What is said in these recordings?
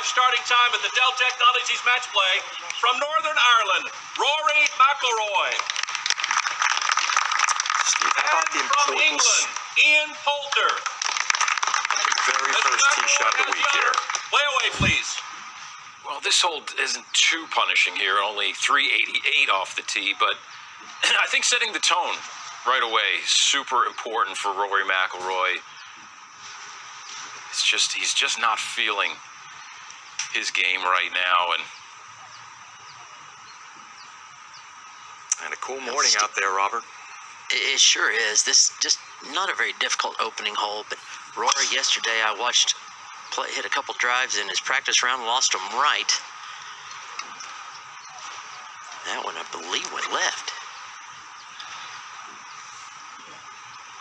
starting time at the Dell Technologies match play from Northern Ireland, RoryMcIlroy. Steve, how about the From importance? England, IanPoulter. Very first tee shot of the week here. Play away, please. Well, this hole isn't too punishing here, only 388 off the tee, but I think setting the tone right away is super important for RoryMcIlroy. He's just not feeling his game right now, and a cool morning out there, Robert. It sure is. This just not a very difficult opening hole, but Rory, yesterday I watched hit a couple drives in his practice round, lost them right. That one, I believe, went left.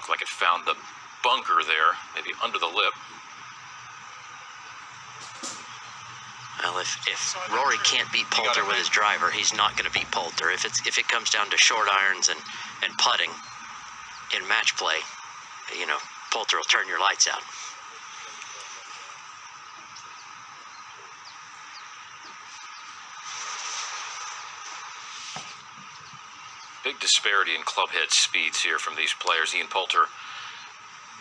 looked like it found the bunker there, maybe under the lip. Well, if Rory can't beat Poulter with his driver, he's not going to beat Poulter. If it comes down to short irons and putting in match play, you know, Poulter will turn your lights out. Big disparity in club head speeds here from these players. IanPoulter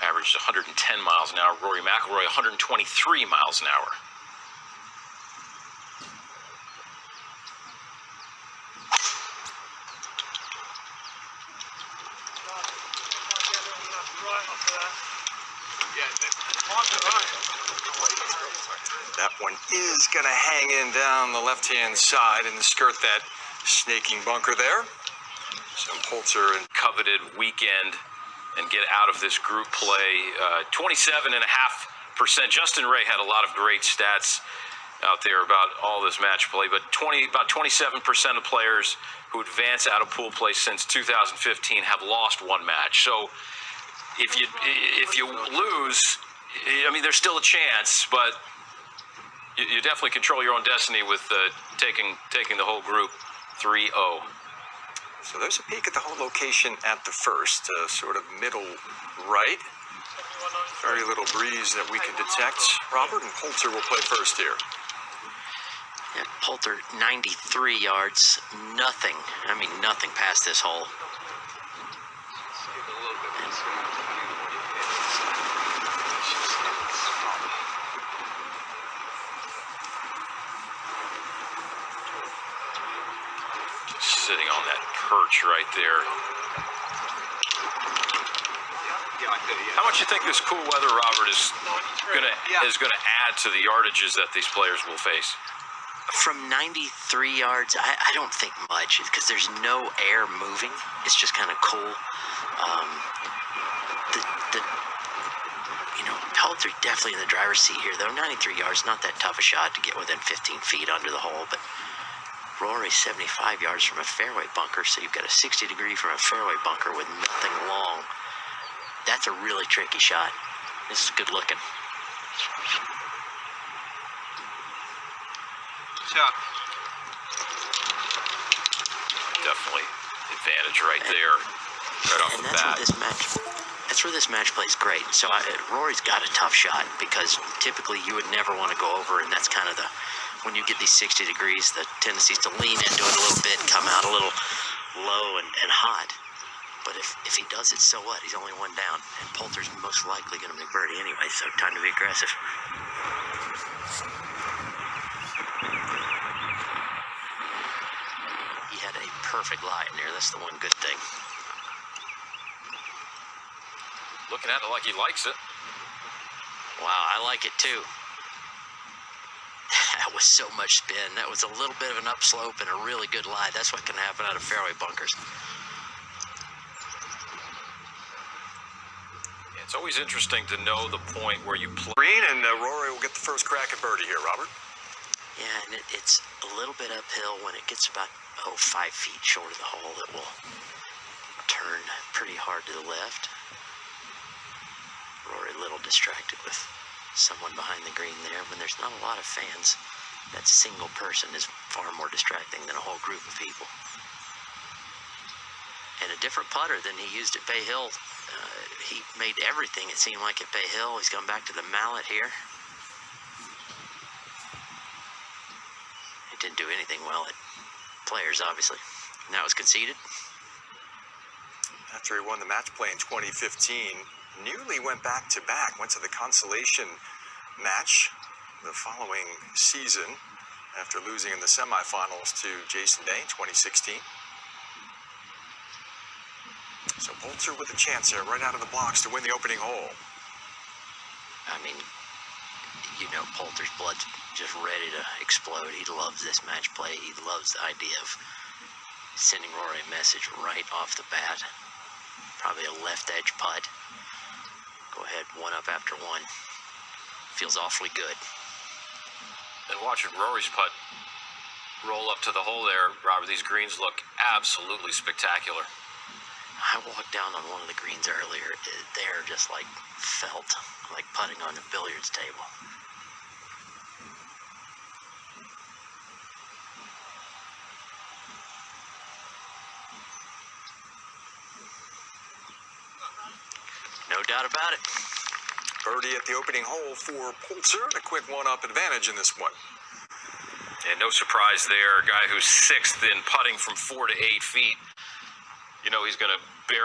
averaged 110 miles an hour. RoryMcIlroy 123 miles an hour. That one is going to hang in down the left-hand side and skirt that snaking bunker there. So Poulter and Coveted weekend and get out of this group play. 27.5%. Justin Ray had a lot of great stats out there about all this match play, but about 27% of players who advance out of pool play since 2015 have lost one match. So if you lose, I mean, there's still a chance, but you definitely control your own destiny with taking the whole group 3-0. So there's a peek at the whole location at the first, sort of middle right. Very little breeze that we can detect. Robert, and Poulter will play first here. Yeah, Poulter 93 yards, nothing past this hole. Sitting on that perch right there. How much you think this cool weather, Robert, is gonna add to the yardages that these players will face? From 93 yards, I don't think much, because there's no air moving. It's just kind of cool. Poulter definitely in the driver's seat here, though. 93 yards, not that tough a shot to get within 15 feet under the hole, but Rory 75 yards from a fairway bunker, so you've got a 60 degree from a fairway bunker with nothing long. That's a really tricky shot. This is good looking. Shot. Definitely advantage right there, right off the bat. That's where this match play is great. So Rory's got a tough shot, because typically you would never want to go over, and that's kind of when you get these 60 degrees, the tendency is to lean into it a little bit, come out a little low and hot. But if he does it, so what? He's only one down, and Poulter's most likely going to make birdie anyway, so time to be aggressive. He had a perfect lie in there. That's the one good thing. Looking at it like he likes it. Wow, I like it too. That was so much spin. That was a little bit of an upslope and a really good lie. That's what can happen out of fairway bunkers. It's always interesting to know the point where you play. Green, and Rory will get the first crack at birdie here, Robert. Yeah, and it's a little bit uphill. When it gets about 5 feet short of the hole, it will turn pretty hard to the left. Rory a little distracted with someone behind the green there. When there's not a lot of fans, that single person is far more distracting than a whole group of people. And a different putter than he used at Bay Hill. He made everything, it seemed like, at Bay Hill. He's gone back to the mallet here. do anything well at Players, obviously. And that was conceded. After he won the match play in 2015, Newley went back-to-back, went to the consolation match the following season after losing in the semifinals to Jason Day in 2016. So Poulter with a chance here right out of the blocks to win the opening hole. I mean, you know, Poulter's blood's just ready to explode. He loves this match play. He loves the idea of sending Rory a message right off the bat. Probably a left edge putt. Go ahead, one up after one. Feels awfully good. And watching Rory's putt roll up to the hole there, Robert, these greens look absolutely spectacular. I walked down on one of the greens earlier. They're just like felt, like putting on a billiards table. No doubt about it. Birdie at the opening hole for Poulter. A quick one-up advantage in this one. And no surprise there, a guy who's sixth in putting from 4 to 8 feet. You know he's going to bury